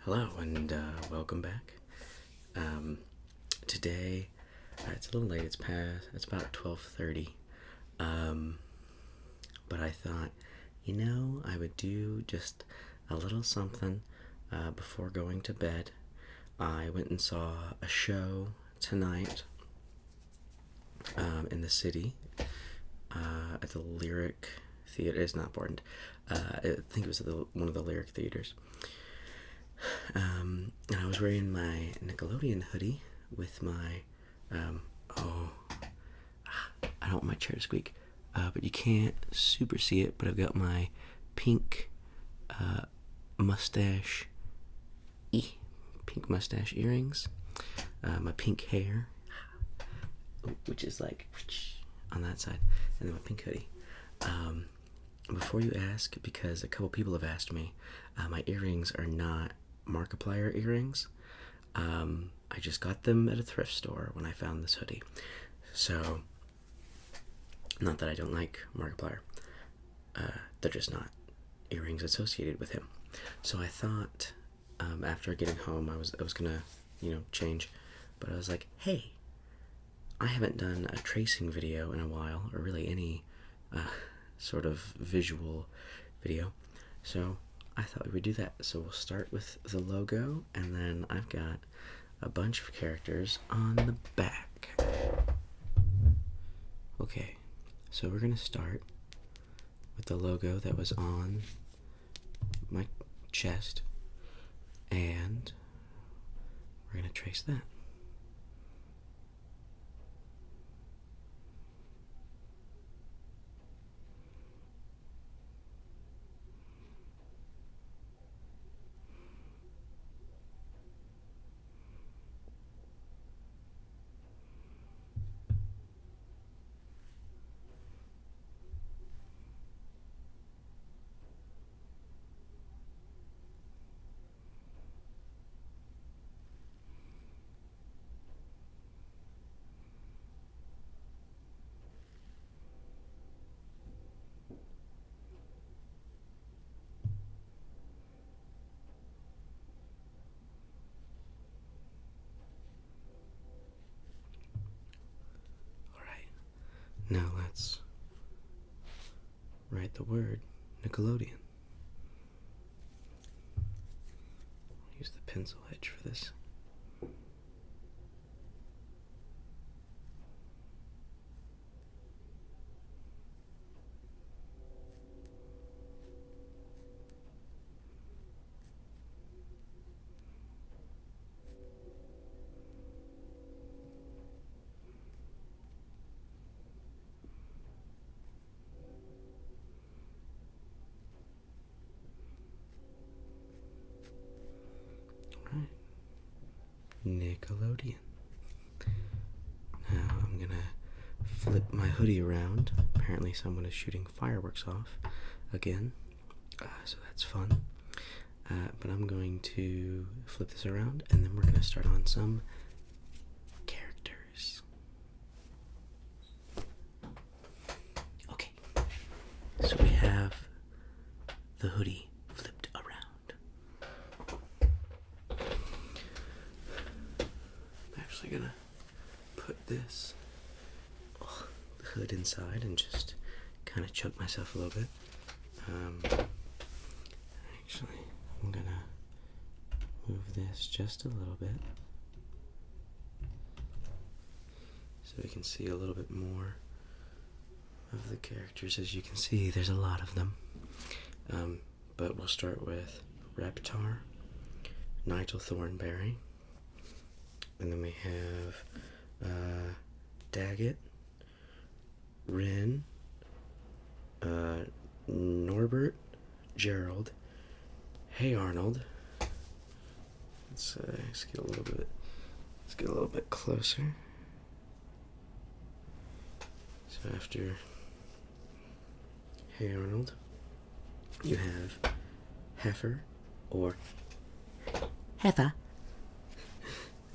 Hello and welcome back. Today it's a little late. It's about 12:30. But I thought, I would do just a little something before going to bed. I went and saw a show tonight in the city at the Lyric Theater. It's not important. I think it was at one of the Lyric Theaters. And I was wearing my Nickelodeon hoodie with my, I don't want my chair to squeak, but you can't super see it, but I've got my pink mustache earrings, my pink hair, which is like on that side, and then my pink hoodie. Before you ask, because a couple people have asked me, my earrings are not Markiplier earrings. I just got them at a thrift store when I found this hoodie. So, not that I don't like Markiplier. They're just not earrings associated with him. So I thought, after getting home, I was gonna, change, but I was like, hey, I haven't done a tracing video in a while, or really any sort of visual video. So I thought we would do that. So we'll start with the logo, and then I've got a bunch of characters on the back. Okay, so we're gonna start with the logo that was on my chest, and we're gonna trace that. Now let's write the word Nickelodeon. Use the pencil edge for this. Nickelodeon. Now I'm gonna flip my hoodie around. Apparently someone is shooting fireworks off again, so that's fun. But I'm going to flip this around, and then we're gonna start on some characters. Okay, so we have the hoodie flipped around. Gonna put this hood inside and just kind of choke myself a little bit. Actually, I'm gonna move this just a little bit so we can see a little bit more of the characters. As you can see, there's a lot of them, but we'll start with Reptar, Nigel Thornberry. And then we have Daggett, Ren, Norbert, Gerald, Hey Arnold. Let's get a little bit closer. So after Hey Arnold, you have Heifer, or Heifer,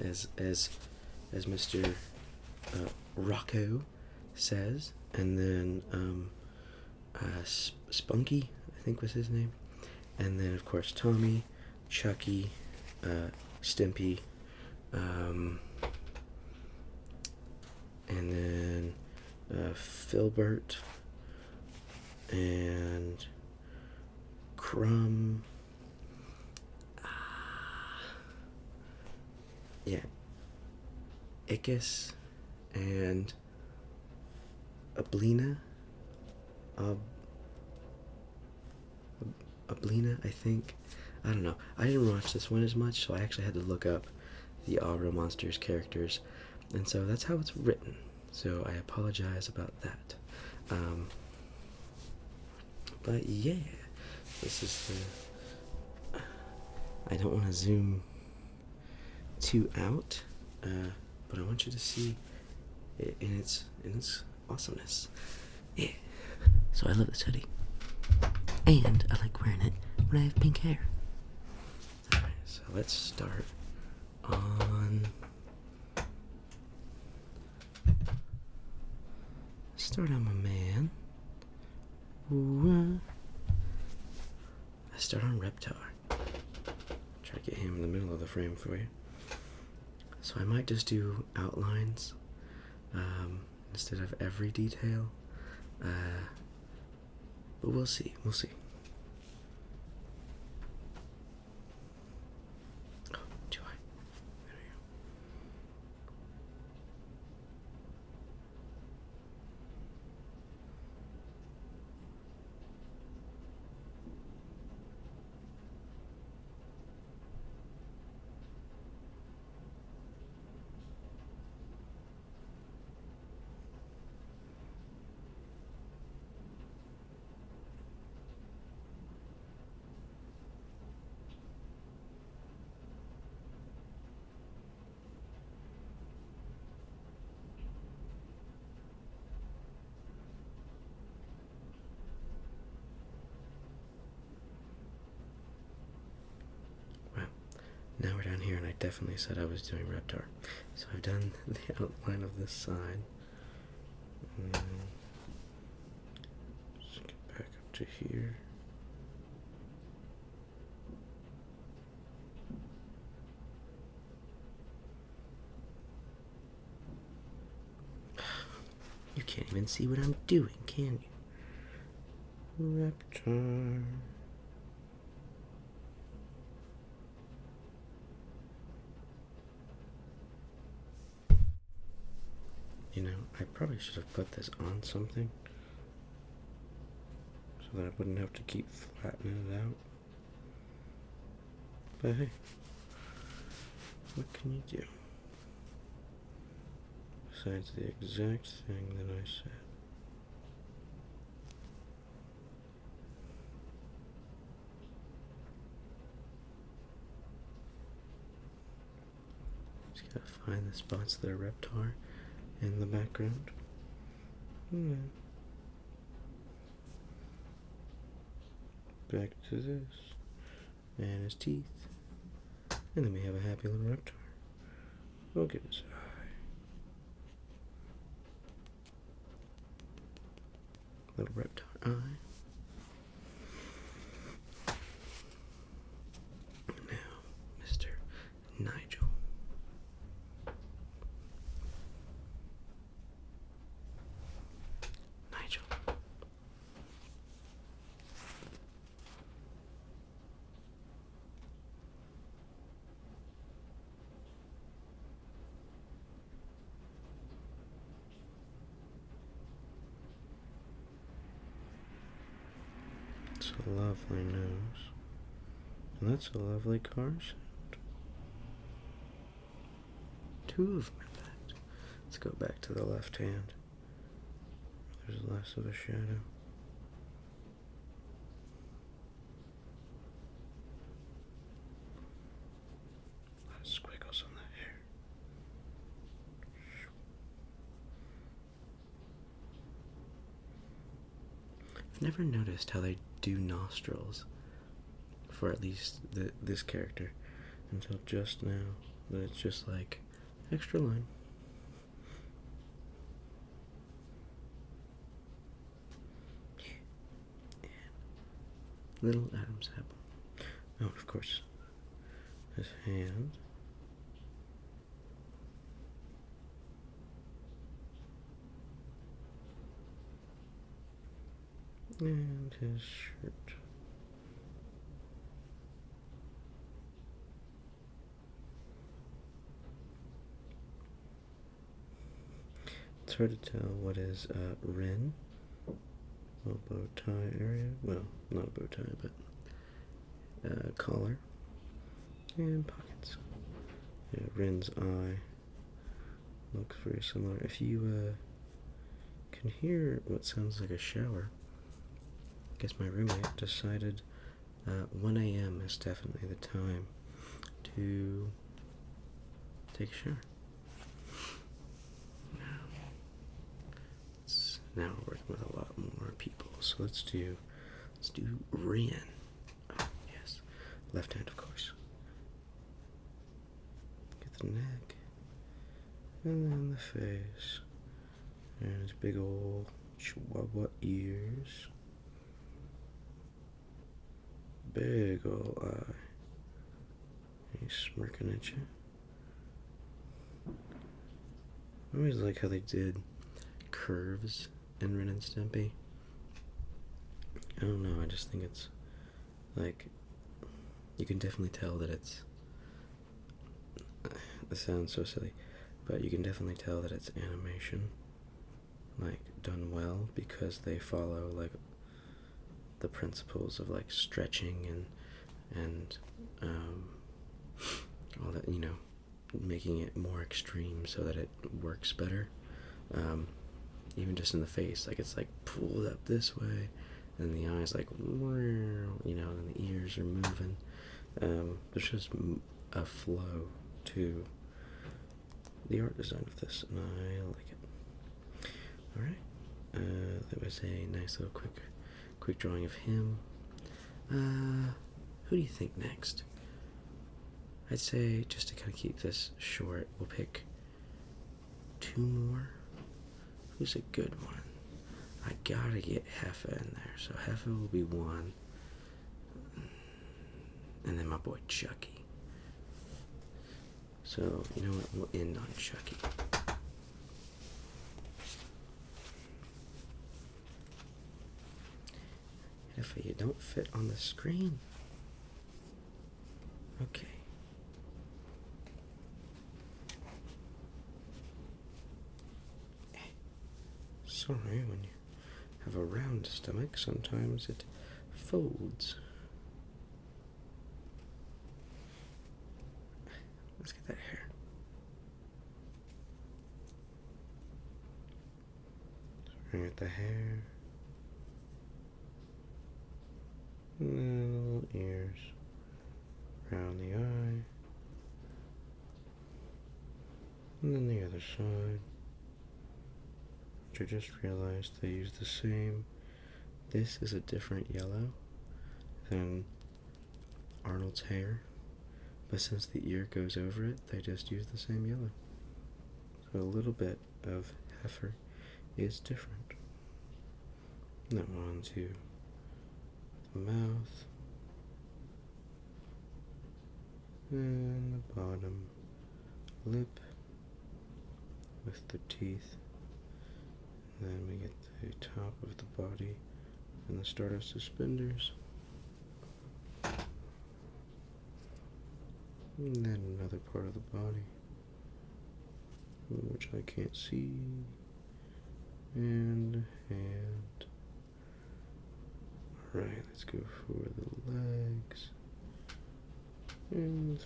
as Mr. Rocco says, and then Spunky, I think was his name, and then of course Tommy, Chucky, Stimpy, and then Filbert, and Crumb. Yeah, Ickis, and Ablina. Ablina, I think. I don't know. I didn't watch this one as much, so I actually had to look up the All Real Monsters characters, and so that's how it's written. So I apologize about that. But yeah, this is the. I don't want to zoom too out, but I want you to see it in its awesomeness. Yeah. So I love this hoodie, and I like wearing it when I have pink hair. All right, so let's start on. Start on my man. Ooh, I start on Reptar. Try to get him in the middle of the frame for you. So I might just do outlines instead of every detail. But we'll see. We'll see. Oh, too high. There we go. Now we're down here, and I definitely said I was doing Reptar. So I've done the outline of this side. Just get back up to here. You can't even see what I'm doing, can you? Reptar. You know, I probably should have put this on something so that I wouldn't have to keep flattening it out. But hey, what can you do? Besides the exact thing that I said. Just gotta find the spots that are Reptar in the background. Back to this. And his teeth. And then we have a happy little Reptar. Look at his eye. Little Reptar eye. Now, Mr. Nigel. It's a lovely nose. And that's a lovely car sound. Two of them, in fact. Let's go back to the left hand. There's less of a shadow. A lot of squiggles on the hair. I've never noticed how they do nostrils for at least this character until just now, but it's just like extra line. Yeah. Little Adam's apple. Oh, of course, his hand. And his shirt. It's hard to tell what is Rin. Little bow tie area. Well, not a bow tie, but collar and pockets. Yeah, Rin's eye looks very similar. If you can hear what sounds like a shower, I guess my roommate decided 1 a.m. is definitely the time to take a shower. Now we're working with a lot more people, so let's do Rin. Oh yes, left hand of course. Get the neck, and then the face, and his big old chihuahua ears, big old eye. He's smirking at you. I always like how they did curves in Ren and Stimpy. I don't know, I just think it's like, you can definitely tell that it's, it sounds so silly, but you can definitely tell that it's animation, like done well, because they follow like the principles of like stretching and all that, you know, making it more extreme so that it works better. Even just in the face, like it's like pulled up this way, and the eyes like, you know, and the ears are moving. There's just a flow to the art design of this, and I like it. All right, that was a nice little quick drawing of him. Who do you think next? I'd say, just to kind of keep this short, we'll pick 2 more. Who's a good one? I gotta get Heffa in there, so Heffa will be 1. And then my boy Chucky. So, you know what? We'll end on Chucky. Heffa, you don't fit on the screen. Okay. Sorry, when you have a round stomach, sometimes it folds. Let's get that hair. Starting at the hair. And then little ears. Around the eye. And then the other side. I just realized they use the same. This is a different yellow than Arnold's hair, but since the ear goes over it, they just use the same yellow. So a little bit of heifer is different. Now on to the mouth and the bottom lip with the teeth. Then we get the top of the body and the start of suspenders. And then another part of the body, which I can't see. And hand. Alright, let's go for the legs. And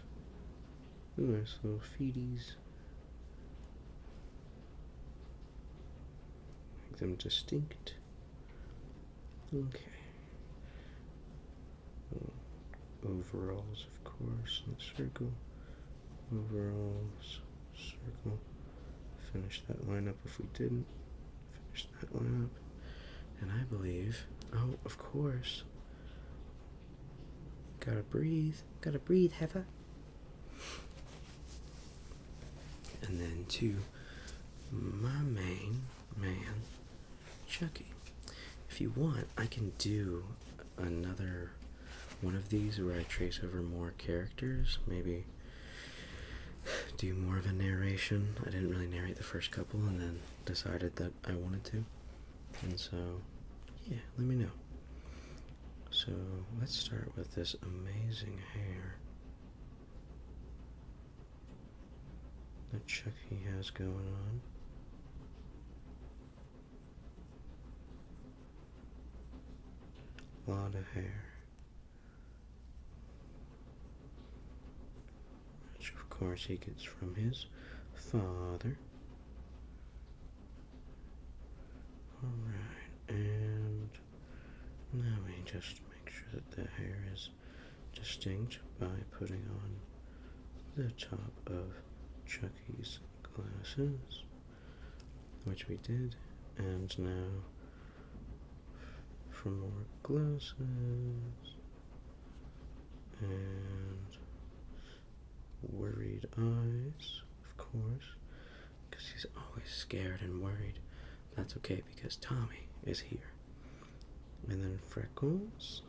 nice little feeties. Them distinct. Okay. Overalls, of course, in the circle. Overalls, circle. Finish that line up if we didn't. Finish that line up. And I believe, oh, of course. Gotta breathe, Heffa. And then to my main man, Chucky. If you want, I can do another one of these where I trace over more characters, maybe do more of a narration. I didn't really narrate the first couple and then decided that I wanted to. And so, yeah, let me know. So, let's start with this amazing hair that Chucky has going on. A lot of hair. Which of course he gets from his father. Alright, and now we just make sure that the hair is distinct by putting on the top of Chucky's glasses, which we did, and now for more glasses, and worried eyes, of course, because he's always scared and worried. That's okay because Tommy is here. And then freckles,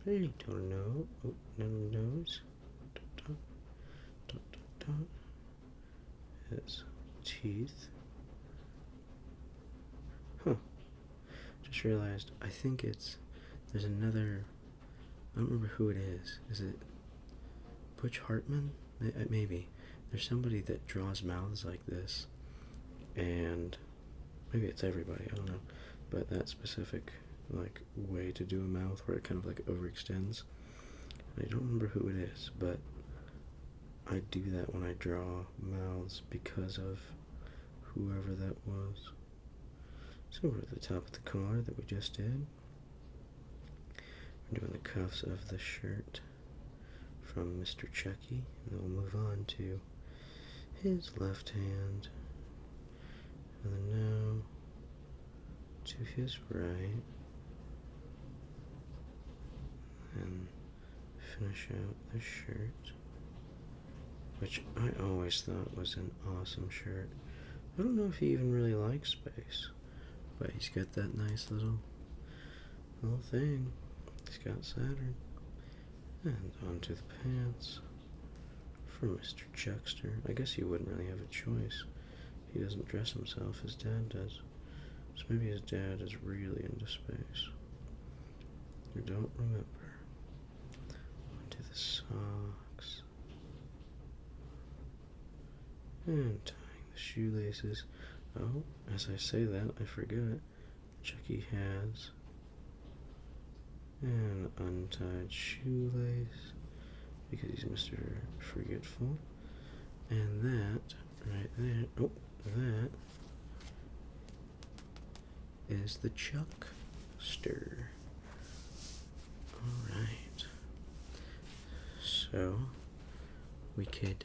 little nose, oh, little nose, dot, dot, dot, dot. His teeth. Huh. Just realized, I think there's another, I don't remember who it is. Is it Butch Hartman? Maybe. There's somebody that draws mouths like this, and maybe it's everybody, I don't know. But that specific, like, way to do a mouth where it kind of, like, overextends. I don't remember who it is, but I do that when I draw mouths because of whoever that was. So we're at the top of the collar that we just did. We're doing the cuffs of the shirt from Mr. Chucky, and then we'll move on to his left hand, and then now to his right, and finish out the shirt, which I always thought was an awesome shirt. I don't know if he even really likes space, but he's got that nice little thing. He's got Saturn. And onto the pants for Mr. Chuckster. I guess he wouldn't really have a choice. He doesn't dress himself, his dad does. So maybe his dad is really into space. I don't remember. Onto the socks. And tying the shoelaces. Oh, as I say that, I forget. Chucky has an untied shoelace because he's Mr. Forgetful. And that right there, oh, that is the Chuckster. Alright. So, we could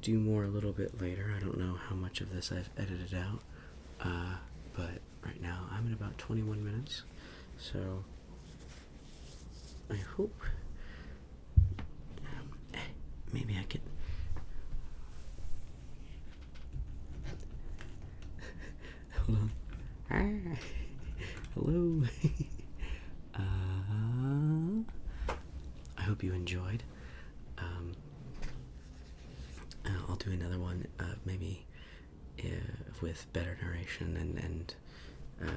do more a little bit later. I don't know how much of this I've edited out, but right now I'm at about 21 minutes. So, I hope maybe I can hold on. Hi. Hello. I hope you enjoyed. I'll do another one, maybe with better narration and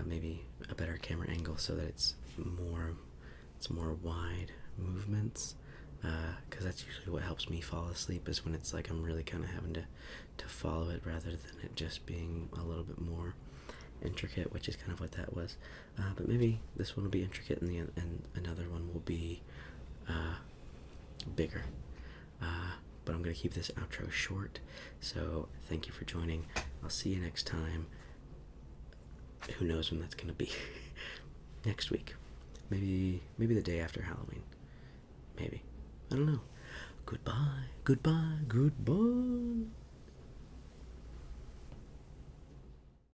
maybe a better camera angle so that it's more wide movements, because that's usually what helps me fall asleep, is when it's like I'm really kind of having to follow it rather than it just being a little bit more intricate, which is kind of what that was. But maybe this one will be intricate and another one will be bigger. But I'm going to keep this outro short, so thank you for joining. I'll see you next time. Who knows when that's going to be. Next week. Maybe the day after Halloween. Maybe. I don't know. Goodbye. Goodbye. Goodbye.